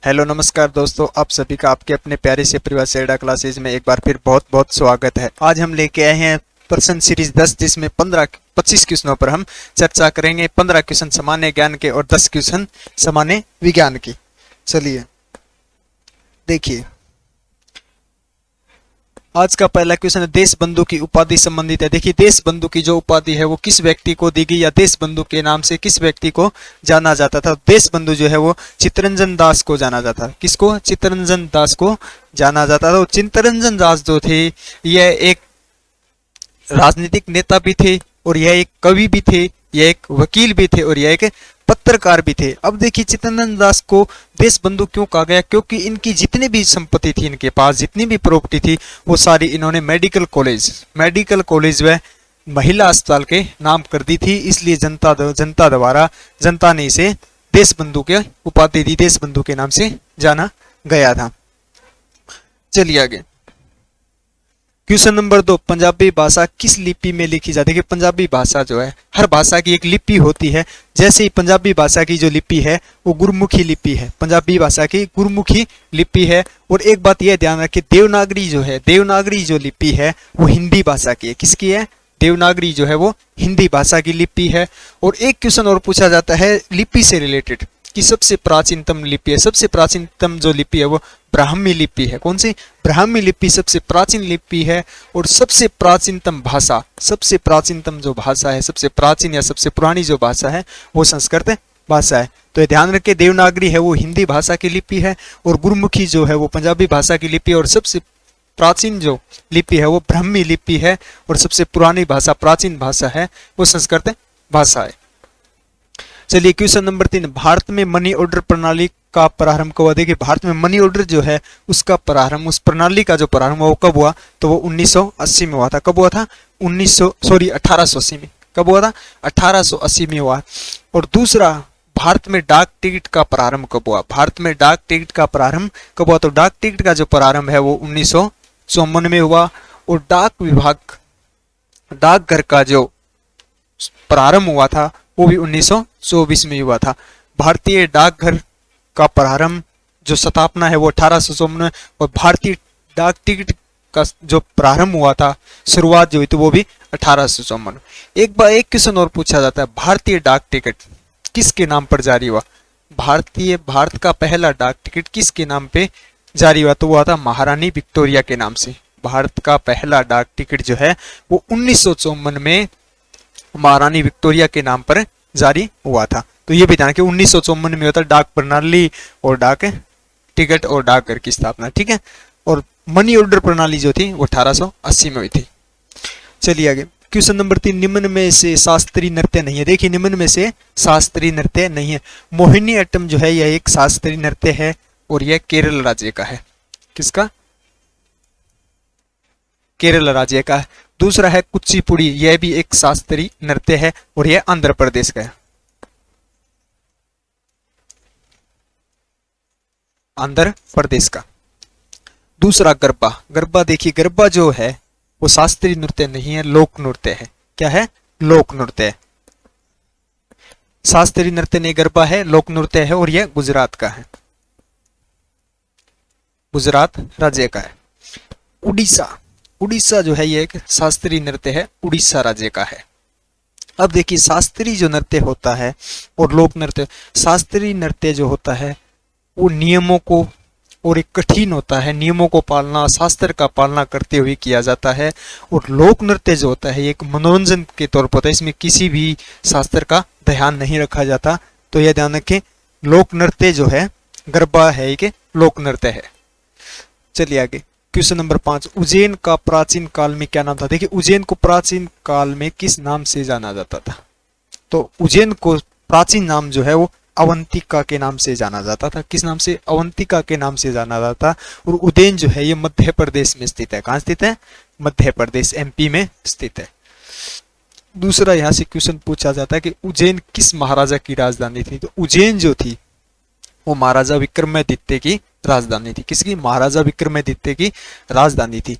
Hello नमस्कार दोस्तों, आप सभी का आपके अपने प्यारे से परिवार सेड़ा क्लासेज में एक बार फिर बहुत बहुत स्वागत है। आज हम लेके आए हैं प्रश्न सीरीज 10, जिसमें 25 क्वेश्चनों पर हम चर्चा करेंगे। 15 क्वेश्चन सामान्य ज्ञान के और 10 क्वेश्चन सामान्य विज्ञान के। चलिए देखिए, आज का पहला क्वेश्चन है, देश बंधु की उपाधि संबंधित है। देखिए, देश बंधु की जो उपाधि है वो किस व्यक्ति को दी गई या देश बंधु के नाम से किस व्यक्ति को जाना जाता था। देश बंधु जो है वो चित्तरंजन दास को जाना जाता था। किसको? चित्तरंजन दास को जाना जाता था। चित्तरंजन दास जो थे यह एक राजनीतिक नेता भी थे, और यह एक कवि भी थे, यह एक वकील भी थे, और यह एक पत्रकार भी थे। अब देखिए, चित्तरंजन दास को देश बंधु क्यों कहा गया? क्योंकि इनकी जितनी भी संपत्ति थी, इनके पास जितनी भी प्रॉपर्टी थी, वो सारी इन्होंने मेडिकल कॉलेज व महिला अस्पताल के नाम कर दी थी। इसलिए जनता द्वारा जनता ने इसे देश बंधु के उपाधि दी, देश बंधु के नाम से जाना गया था। चलिए आगे, क्वेश्चन नंबर 2, पंजाबी भाषा किस लिपि में लिखी जाती है? पंजाबी भाषा जो है, हर भाषा की एक लिपि होती है। जैसे ही पंजाबी भाषा की जो लिपि है वो गुरमुखी लिपि है। पंजाबी भाषा की गुरमुखी लिपि है। और एक बात यह ध्यान रखिए, देवनागरी जो लिपि है वो हिंदी भाषा की है। किसकी है? देवनागरी जो है वो हिंदी भाषा की लिपि है। और एक क्वेश्चन और पूछा जाता है लिपि से रिलेटेड कि सबसे प्राचीनतम लिपि है। सबसे प्राचीनतम जो लिपि है वो ब्राह्मी लिपि है। कौन सी? ब्राह्मी लिपि सबसे प्राचीन लिपि है। और सबसे प्राचीनतम भाषा, सबसे प्राचीनतम जो भाषा है, सबसे प्राचीन या सबसे पुरानी जो भाषा है वो संस्कृत भाषा है। तो ये ध्यान रखिए, देवनागरी है वो हिंदी भाषा की लिपि है, और गुरमुखी जो है वो पंजाबी भाषा की लिपि है, और सबसे प्राचीन जो लिपि है वो ब्राह्मी लिपि है, और सबसे पुरानी भाषा, प्राचीन भाषा है वो संस्कृत भाषा है। चलिए क्वेश्चन नंबर 3, भारत में मनी ऑर्डर प्रणाली का प्रारंभ कब हुआ? देखिए, भारत में मनी ऑर्डर जो है उसका प्रारंभ, उस प्रणाली का जो प्रारंभ हुआ वो कब हुआ? तो वो 1980 में हुआ था। कब हुआ था? 1880 में। कब हुआ था? 1880 में हुआ। और दूसरा, भारत में डाक टिकट का प्रारंभ कब हुआ? भारत में डाक टिकट का प्रारंभ कब हुआ? तो डाक टिकट का जो प्रारंभ है वो 1954 में हुआ। और डाकघर का जो प्रारंभ हुआ था वो भी 1924 में हुआ था। भारतीय डाकघर का प्रारंभ, जो स्थापना है वो 1854, और भारतीय डाक टिकट का जो प्रारंभ हुआ था, शुरुआत जो हुई थी वो भी 1854। एक क्वेश्चन और पूछा जाता है, भारतीय डाक टिकट किसके नाम पर जारी हुआ? भारत का पहला डाक टिकट किसके नाम पे जारी हुआ? तो हुआ था महारानी विक्टोरिया के नाम से। भारत का पहला डाक टिकट जो है वो 1954 में महारानी विक्टोरिया के नाम पर जारी हुआ था। तो ये भी ध्यान रखिए, 1954 में होता डाक प्रणाली और डाक टिकट और डाकघर की स्थापना। ठीक है। और मनी ऑर्डर प्रणाली जो थी वो 1880 में हुई थी। चलिए आगे, क्वेश्चन नंबर 3, निम्न में से शास्त्रीय नृत्य नहीं है। देखिए, निम्न में से शास्त्रीय नृत्य नहीं है। मोहिनी अट्टम जो है यह एक शास्त्रीय नृत्य है, और यह केरल राज्य का है। किसका? केरल राज्य का है। दूसरा है कुचिपुड़ी, यह भी एक शास्त्रीय नृत्य है, और यह आंध्र प्रदेश का है। आंध्र प्रदेश का। दूसरा गरबा देखिए, गरबा जो है वो शास्त्रीय नृत्य नहीं है, लोक नृत्य है। क्या है? लोक नृत्य है। शास्त्रीय नृत्य नहीं, गरबा है, लोक नृत्य है, और यह गुजरात का है, गुजरात राज्य का है। उड़ीसा जो है ये एक शास्त्रीय नृत्य है, उड़ीसा राज्य का है। अब देखिए, शास्त्रीय जो नृत्य होता है और लोक नृत्य, शास्त्रीय नृत्य जो होता है वो नियमों को, और एक कठिन होता है, नियमों को पालना, शास्त्र का पालना करते हुए किया जाता है। और लोक नृत्य जो होता है एक मनोरंजन के तौर पर होता है, इसमें किसी भी शास्त्र का ध्यान नहीं रखा जाता। तो यह ध्यान रखें, लोक नृत्य जो है गरबा है कि लोक नृत्य है। चलिए आगे, क्वेश्चन नंबर 5, उज्जैन का प्राचीन काल में क्या नाम था? देखिए, उज्जैन को प्राचीन काल में किस नाम से जाना जाता था? तो उज्जैन को प्राचीन नाम जो है वो अवंतिका के नाम से जाना जाता था। किस नाम से? अवंतिका के नाम से जाना जाता। और उज्जैन जो है ये मध्य प्रदेश में स्थित है। कहाँ स्थित है? मध्य प्रदेश, एमपी में स्थित है। दूसरा, यहाँ से क्वेश्चन पूछा जाता है कि उज्जैन किस महाराजा की राजधानी थी? तो उज्जैन जो थी वो महाराजा विक्रमादित्य की राजधानी थी। किसकी? महाराजा विक्रमादित्य की राजधानी थी।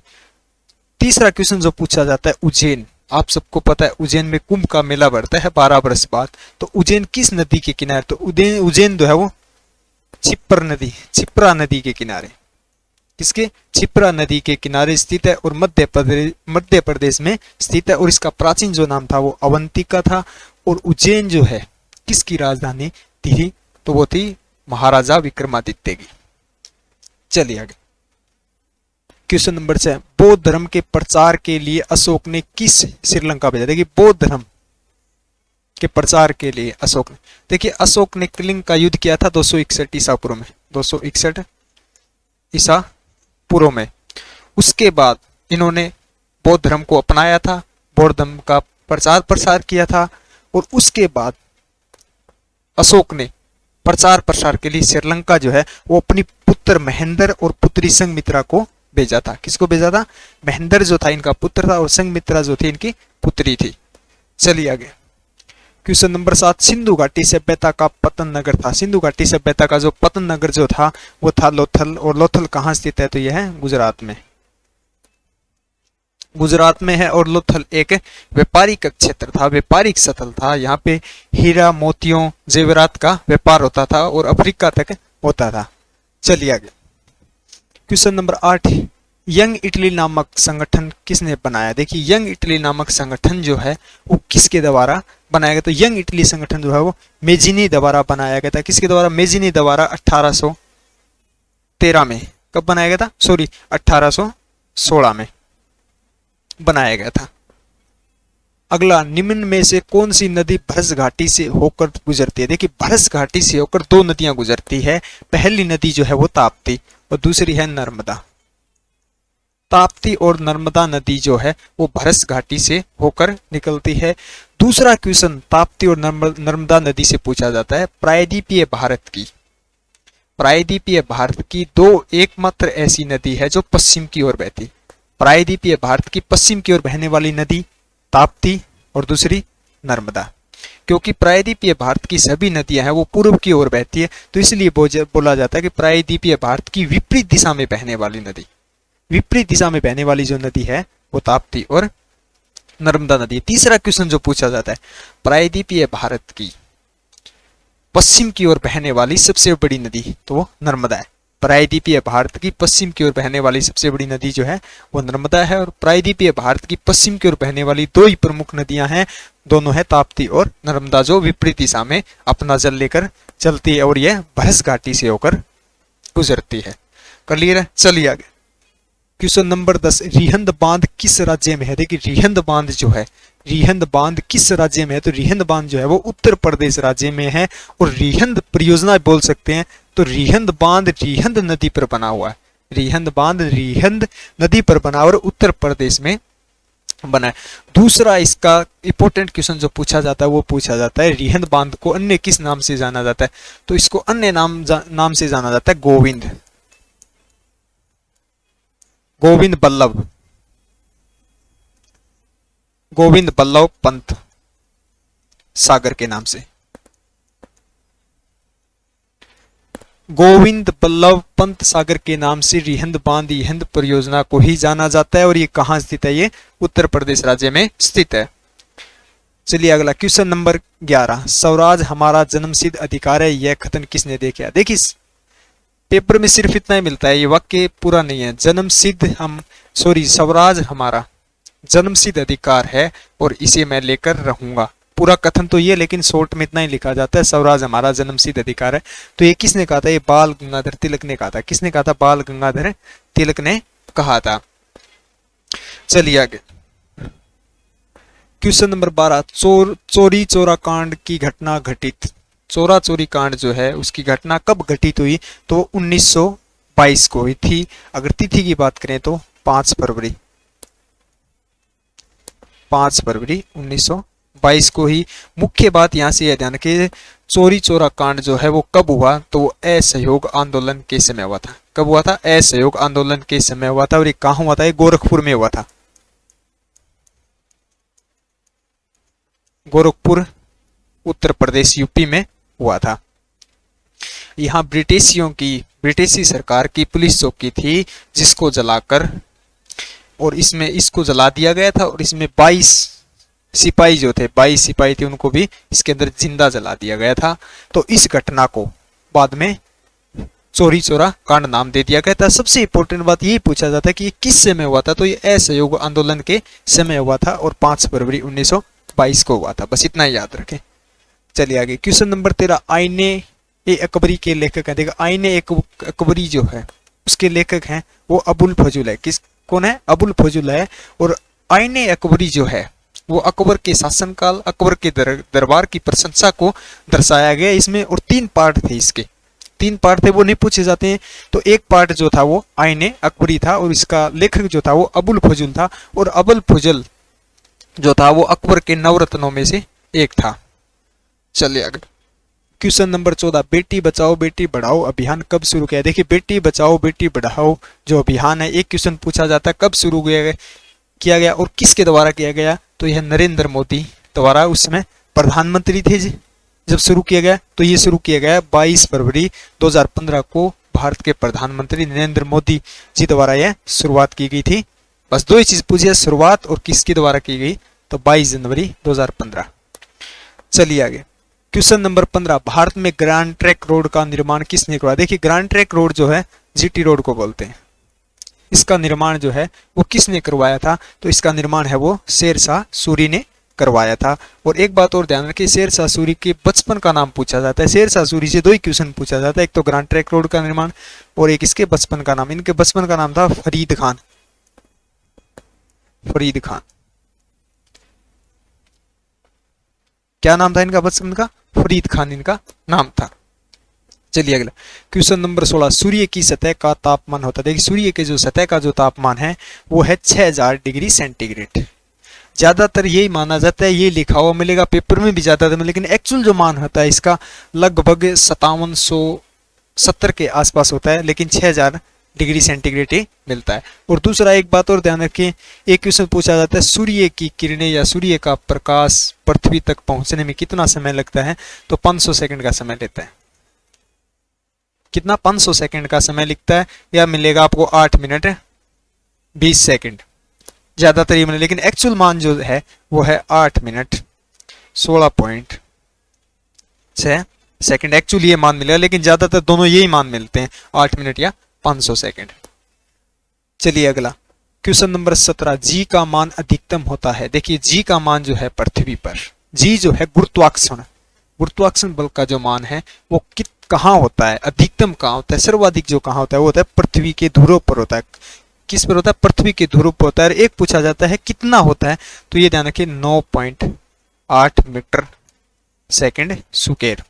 तीसरा क्वेश्चन जो पूछा जाता है, उज्जैन, आप सबको पता है उज्जैन में कुंभ का मेला बढ़ता है 12 वर्ष बाद। तो उज्जैन किस नदी के किनारे? तो उज्जैन जो है वो छिप्रा नदी के किनारे, किसके? छिप्रा नदी के किनारे स्थित है और मध्य प्रदेश में स्थित है। और इसका प्राचीन जो नाम था वो अवंतिका था। और उज्जैन जो है किसकी राजधानी थी? तो वो थी महाराजा विक्रमादित्य की। चलिए आगे, क्वेश्चन नंबर 6, बौद्ध धर्म के प्रचार के लिए अशोक ने किस श्रीलंका भेजा? देखिए बौद्ध धर्म के प्रचार के लिए अशोक ने, देखिए अशोक ने कलिंग का युद्ध किया था 261 ईसा पूर्व में, 261 ईसा पूर्व में। उसके बाद इन्होंने बौद्ध धर्म को अपनाया था, बौद्ध धर्म का प्रचार प्रसार किया था। और उसके बाद अशोक ने प्रचार प्रसार के लिए श्रीलंका जो है वो अपनी पुत्र महेंद्र और पुत्री संघमित्रा को भेजा था। किसको भेजा था? महेंद्र जो था इनका पुत्र था और संघमित्रा जो थी इनकी पुत्री थी। चलिए आगे, क्वेश्चन नंबर 7, सिंधु घाटी सभ्यता का पतन नगर था। सिंधु घाटी सभ्यता का जो पतन नगर जो था वो था लोथल। और लोथल कहाँ स्थित है? तो यह है गुजरात में, गुजरात में है। और लोथल एक व्यापारिक क्षेत्र था, व्यापारिक स्थल था। यहाँ पे हीरा मोतियों जेवरात का व्यापार होता था और अफ्रीका तक होता था। चलिए आगे, क्वेश्चन नंबर 8, यंग इटली नामक संगठन किसने बनाया? देखिए यंग इटली नामक संगठन जो है वो किसके द्वारा बनाया गया? तो यंग इटली संगठन जो है वो मेजिनी द्वारा बनाया गया था। किसके द्वारा? मेजिनी द्वारा 1813 में। कब बनाया गया था? सॉरी 1816 में बनाया गया था। अगला, निम्न में से कौन सी नदी भरस घाटी से होकर गुजरती है? देखिए भरस घाटी से होकर दो नदियां गुजरती है। पहली नदी जो है वो ताप्ती और दूसरी है नर्मदा। ताप्ती और नर्मदा नदी जो है वो भरस घाटी से होकर निकलती है। दूसरा क्वेश्चन ताप्ती और नर्मदा नदी से पूछा जाता है, प्रायद्वीपीय भारत की दो एकमात्र ऐसी नदी है जो पश्चिम की ओर बहती। प्रायद्वीपीय भारत की पश्चिम की ओर बहने वाली नदी ताप्ती और दूसरी नर्मदा। क्योंकि प्रायद्वीपीय भारत की सभी नदियां हैं वो पूर्व की ओर बहती है, तो इसलिए बोला जाता है कि प्रायद्वीपीय भारत की विपरीत दिशा में बहने वाली नदी, विपरीत दिशा में बहने वाली जो नदी है वो ताप्ती और नर्मदा नदी। तीसरा क्वेश्चन जो पूछा जाता है, प्रायद्वीपीय भारत की पश्चिम की ओर बहने वाली सबसे बड़ी नदी, तो वो नर्मदा है। प्रायद्वीपीय भारत की पश्चिम की ओर बहने वाली सबसे बड़ी नदी जो है वो नर्मदा है। और प्रायद्वीपीय भारत की पश्चिम की ओर बहने वाली दो ही प्रमुख नदियां हैं, दोनों है ताप्ती और नर्मदा, जो विपरीत दिशा में अपना जल लेकर चलती है और यह भरस घाटी से होकर गुजरती है। क्लियर है? चलिए आगे, क्वेश्चन नंबर 10, रिहंद बांध किस राज्य में है? देखिए रिहंद बांध जो है, रिहंद बांध किस राज्य में है? तो रिहंद बांध जो है वो उत्तर प्रदेश राज्य में है। और रिहंद परियोजना बोल सकते हैं। तो रिहंद बांध रिहंद नदी पर बना हुआ है। रिहंद बांध रिहंद नदी पर बना और उत्तर प्रदेश में बना है। दूसरा इसका इंपॉर्टेंट क्वेश्चन जो पूछा जाता है वो पूछा जाता है, रिहंद बांध को अन्य किस नाम से जाना जाता है? तो इसको अन्य नाम से जाना जाता है गोविंद बल्लभ पंत सागर के नाम से। गोविंद बल्लभ पंत सागर के नाम से रिहंद बांध रिहंद परियोजना को ही जाना जाता है। और ये कहां स्थित है? ये उत्तर प्रदेश राज्य में स्थित है। चलिए अगला, क्वेश्चन नंबर 11, स्वराज हमारा जन्मसिद्ध अधिकार है, यह कथन किसने देखा? देखिए पेपर में सिर्फ इतना ही मिलता है, ये वाक्य पूरा नहीं है। स्वराज हमारा जन्मसिद्ध अधिकार है और इसे मैं लेकर रहूंगा। पूरा कथन तो ये, लेकिन शॉर्ट में इतना ही लिखा जाता है, स्वराज हमारा जन्मसिद्ध अधिकार है। तो ये किसने कहा था? ये बाल गंगाधर तिलक ने कहा था। किसने कहा था? बाल गंगाधर तिलक ने कहा था। चलिए आगे, क्वेश्चन नंबर 12, चोरी चोरा कांड की घटना घटित। चोरा चोरी कांड जो है उसकी घटना कब घटित हुई? तो 1922 को हुई थी। अगर तिथि की बात करें तो 5 फरवरी 1922 को ही। मुख्य बात यहां से यह ध्यान रखिए, चोरी चोरा कांड जो है वो कब हुआ? तो वो असहयोग आंदोलन के समय हुआ था। कब हुआ था? असहयोग आंदोलन के समय हुआ था। और ये कहां हुआ था? ये गोरखपुर में हुआ था। गोरखपुर उत्तर प्रदेश यूपी में हुआ था। यहाँ ब्रिटिशी सरकार की पुलिस चौकी थी जिसको जलाकर, और इसमें इसको जला दिया गया था। और इसमें 22 सिपाही जो थे, 22 सिपाही थे, उनको भी इसके अंदर जिंदा जला दिया गया था। तो इस घटना को बाद में चोरी चोरा कांड नाम दे दिया गया था। सबसे इंपॉर्टेंट बात यही पूछा जाता है कि ये किस समय हुआ था, तो ये असहयोग आंदोलन के समय हुआ था और 5 फरवरी 1922 को हुआ था। बस इतना ही याद रखें। चलिए आगे, क्वेश्चन नंबर 13, आईने ए अकबरी के लेखक है। देखो आईने अकबरी जो है उसके लेखक हैं वो अबुल फजल है। कौन है? अबुल फजल है। और आईने अकबरी जो है वो अकबर के शासनकाल, अकबर के दरबार की प्रशंसा को दर्शाया गया इसमें। और 3 पार्ट थे इसके, 3 पार्ट थे, वो नहीं पूछे जाते हैं। तो एक पार्ट जो था वो आईने अकबरी था और इसका लेखक जो था वो अबुल फजल था। और अबुल फजल जो था वो अकबर के नवरत्नों में से एक था। चलिए आगे, क्वेश्चन नंबर 14, बेटी बचाओ बेटी पढ़ाओ अभियान कब शुरू किया? देखिए बेटी बचाओ बेटी पढ़ाओ जो अभियान है, एक क्वेश्चन पूछा जाता है कब शुरू किया गया और किसके द्वारा किया गया? तो यह नरेंद्र मोदी द्वारा, उस समय प्रधानमंत्री थे जी जब शुरू किया गया। तो ये शुरू किया गया 22 फरवरी 2015 को भारत के प्रधानमंत्री नरेंद्र मोदी जी द्वारा यह शुरुआत की गई थी। बस 2 ही चीज पूछी है, शुरुआत और किसके द्वारा की गई, तो 22 जनवरी 2015। चलिए आगे, क्वेश्चन नंबर 15, भारत में ग्रैंड ट्रैंक रोड का निर्माण किसने करवाया? देखिए ग्रैंड ट्रैंक रोड जो है जीटी रोड को बोलते हैं, इसका निर्माण जो है वो किसने करवाया था? तो इसका निर्माण है वो शेरशाह सूरी ने करवाया था। और एक बात और ध्यान रखिए, शेरशाह सूरी के बचपन का नाम पूछा जाता है। शेरशाह सूरी से 2 ही क्वेश्चन पूछा जाता है, एक तो ग्रैंड ट्रैंक रोड का निर्माण और एक इसके बचपन का नाम। इनके बचपन का नाम था फरीद खान। फरीद खान, क्या नाम था इनका बचपन का? फरीद खान इनका नाम था। चलिए अगला, क्वेश्चन नंबर 16, सूर्य की सतह का तापमान होता है। देखिए सूर्य के जो सतह का जो तापमान है वो है 6000 डिग्री सेंटीग्रेड। ज्यादातर यही माना जाता है, ये लिखा हुआ मिलेगा पेपर में भी ज्यादातर में, लेकिन एक्चुअल जो मान होता है इसका लगभग 5770 के आसपास होता है, लेकिन 6000 डिग्री सेंटीग्रेड ही मिलता है। और दूसरा एक बात और ध्यान रखें, एक क्वेश्चन पूछा जाता है सूर्य की किरणें या सूर्य का प्रकाश पृथ्वी तक पहुंचने में कितना समय लगता है? तो 500 सेकंड का समय लेता है। कितना? 500 सेकंड का समय लिखता है, या मिलेगा आपको 8 मिनट 20 सेकंड, ज्यादातर ये मिले, लेकिन एक्चुअल मान जो है वो है 8 मिनट 16.6 सेकंड। एक्चुअली ये मान मिलेगा, लेकिन ज्यादातर दोनों यही मान मिलते हैं, 8 मिनट या 500 सेकंड। चलिए अगला, क्वेश्चन नंबर 17, जी का मान अधिकतम होता है। देखिए जी का मान जो है पृथ्वी पर, जी जो है गुरुत्वाकर्षण बल का जो मान है वो कहाँ होता है? अधिकतम कहाँ होता है? सर्वाधिक जो कहाँ होता है वो होता है पृथ्वी के ध्रुव पर होता है। किस पर होता है? पृथ्वी के ध्रुव पर होता है। एक पूछा जाता है कितना होता है, तो ये ध्यान रखिए 9.8 मीटर सेकंड स्क्वायर।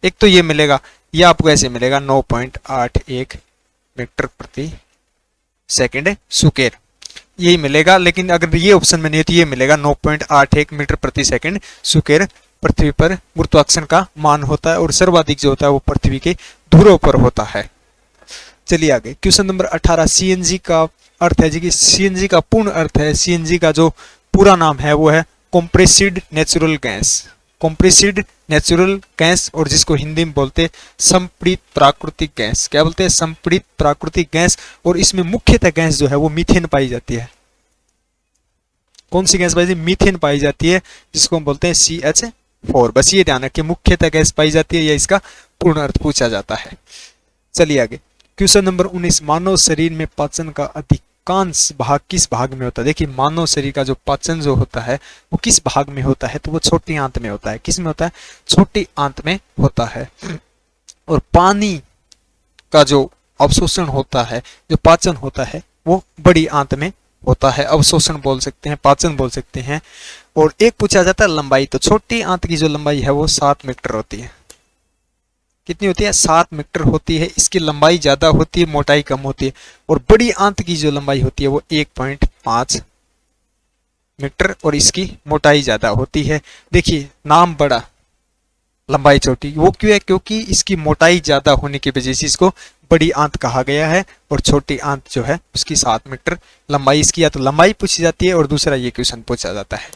एक तो ये मिलेगा, ये आपको ऐसे मिलेगा 9.81 मीटर प्रति सेकंड स्क्वायर, यही मिलेगा। लेकिन अगर ये ऑप्शन में नहीं है तो ये मिलेगा 9.81 मीटर प्रति सेकंड स्क्वायर पृथ्वी पर गुरुत्वाकर्षण का मान होता है। और सर्वाधिक जो होता है वो पृथ्वी के ध्रुव पर होता है। चलिए आगे, क्वेश्चन नंबर 18, सीएनजी का अर्थ है जी कि सीएनजी का पूर्ण अर्थ है, सीएनजी का जो पूरा नाम है वो है compressed natural gas. Compressed natural gas, और जिसको हिंदी में बोलते संपीड़ित प्राकृतिक गैस। क्या बोलते हैं? संपीड़ित प्राकृतिक गैस। और इसमें मुख्यतः गैस जो है वो मीथेन पाई जाती है। कौन सी गैस पाई जाती है? मीथेन पाई जाती है, जिसको हम बोलते हैं CH4। बस ये ध्यान रखिए, मुख्यतः गैस पाई जाती है, या इसका पूर्ण अर्थ पूछा जाता है। चलिए आगे, क्वेश्चन नंबर 19, मानव शरीर में पाचन का अधिकांश भाग किस भाग में होता है? देखिए मानव शरीर का जो पाचन जो होता है वो किस भाग में होता है? तो वो छोटी आंत में होता है। किस में होता है? छोटी आंत में होता है। और पानी का जो अवशोषण होता है, जो पाचन होता है, वो बड़ी आंत में होता है। अवशोषण बोल सकते हैं, पाचन बोल सकते हैं। और एक पूछा जाता है लंबाई, तो छोटी आंत की जो लंबाई है वो 7 मीटर होती है। कितनी होती है? 7 मीटर होती है। इसकी लंबाई ज्यादा होती है, मोटाई कम होती है। और बड़ी आंत की जो लंबाई होती है वो 1.5 मीटर और इसकी मोटाई ज्यादा होती है। देखिए नाम बड़ा, लंबाई छोटी, वो क्यों है? क्योंकि इसकी मोटाई ज्यादा होने की वजह से इसको बड़ी आंत कहा गया है। और छोटी आंत जो है उसकी 7 मीटर लंबाई इसकी, या तो लंबाई पूछी जाती है और दूसरा ये क्वेश्चन पूछा जाता है।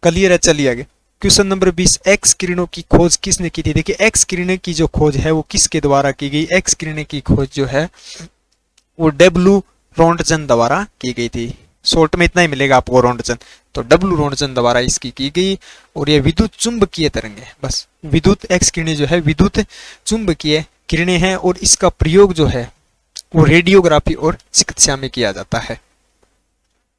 क्लियर है? चलिए आगे, क्वेश्चन नंबर 20, एक्स किरणों की खोज किसने की थी? देखिए एक्स किरणें की जो खोज है वो किसके द्वारा की गई? एक्स किरणें की खोज जो है वो डब्ल्यू रोंटगन द्वारा की गई थी। शॉर्ट में इतना ही मिलेगा आपको, रोंटगन। तो डब्ल्यू रोंटगन द्वारा इसकी की गई। और ये विद्युत चुंबकीय तरंग है। बस विद्युत एक्स किरणें जो है विद्युत चुंबकीय किरणें हैं और इसका प्रयोग जो है वो रेडियोग्राफी और चिकित्सा में किया जाता है।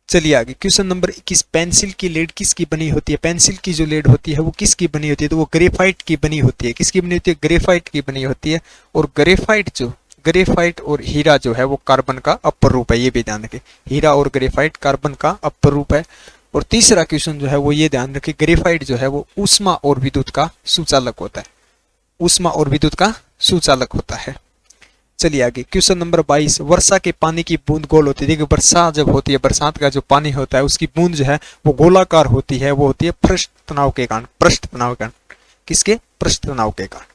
चलिए आगे क्वेश्चन नंबर 21, पेंसिल की लेड किसकी बनी होती है? पेंसिल की जो लेड होती है वो किसकी बनी होती है? तो वो ग्रेफाइट की बनी होती है। किसकी बनी होती है? ग्रेफाइट की बनी होती है। और ग्रेफाइट और हीरा जो है वो कार्बन का अपर रूप है, ये भी ध्यान रखें। हीरा और ग्रेफाइट कार्बन का अपर रूप है। और तीसरा क्वेश्चन जो है वो ये ध्यान रखें, ग्रेफाइट जो है वो ऊष्मा और विद्युत का सुचालक होता है। ऊष्मा और विद्युत का सुचालक होता है। चलिए आगे क्वेश्चन नंबर 22, वर्षा के पानी की बूंद गोल होती है। देखिए वर्षा जब होती है, बरसात का जो पानी होता है उसकी बूंद जो है वो गोलाकार होती है। वो होती है पृष्ठ तनाव के कारण। पृष्ठ तनाव के कारण। किसके? पृष्ठ तनाव के कारण।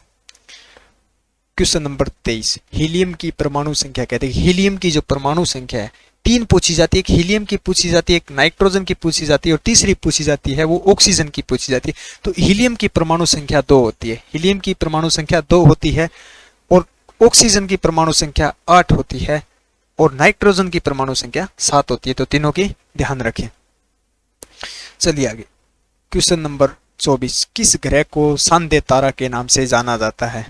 क्वेश्चन नंबर 23, हीलियम की परमाणु संख्या कहते हैं। हीलियम की जो परमाणु संख्या है 3 पूछी जाती है। एक हीलियम की पूछी जाती है, एक नाइट्रोजन की पूछी जाती है और तीसरी पूछी जाती है वो ऑक्सीजन की पूछी जाती है। तो हीलियम की परमाणु संख्या 2 होती है। हीलियम की परमाणु संख्या 2 होती है और ऑक्सीजन की परमाणु संख्या 8 होती है और नाइट्रोजन की परमाणु संख्या 7 होती है। तो तीनों की ध्यान रखें। चलिए आगे क्वेश्चन नंबर 24, किस ग्रह को संध्या तारा के नाम से जाना जाता है?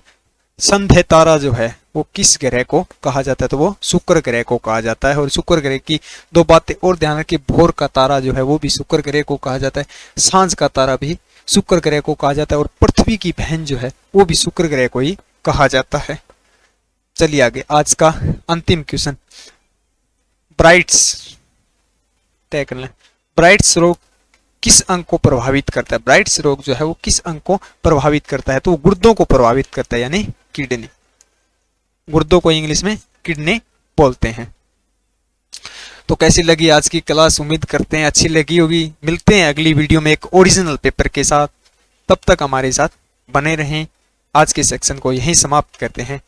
संध्या तारा जो है वो किस ग्रह को कहा जाता है? तो वो शुक्र ग्रह को कहा जाता है। और शुक्र ग्रह की 2 बातें और ध्यान रखिए, भोर का तारा जो है वो भी शुक्र ग्रह को कहा जाता है, सांझ का तारा भी शुक्र ग्रह को कहा जाता है और पृथ्वी की बहन जो है वो भी शुक्र ग्रह को ही कहा जाता है। चलिए आगे आज का अंतिम क्वेश्चन, ब्राइट्स तय कर लें। ब्राइट्स रोग किस अंग को प्रभावित करता है? ब्राइट्स रोग जो है वो किस अंग को प्रभावित करता है? तो वो गुर्दों को प्रभावित करता है, यानी किडनी। गुर्दों को इंग्लिश में किडनी बोलते हैं। तो कैसी लगी आज की क्लास? उम्मीद करते हैं अच्छी लगी होगी। मिलते हैं अगली वीडियो में एक ओरिजिनल पेपर के साथ। तब तक हमारे साथ बने रहें। आज के सेक्शन को यहीं समाप्त करते हैं।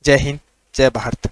जय हिंद, जय भारत।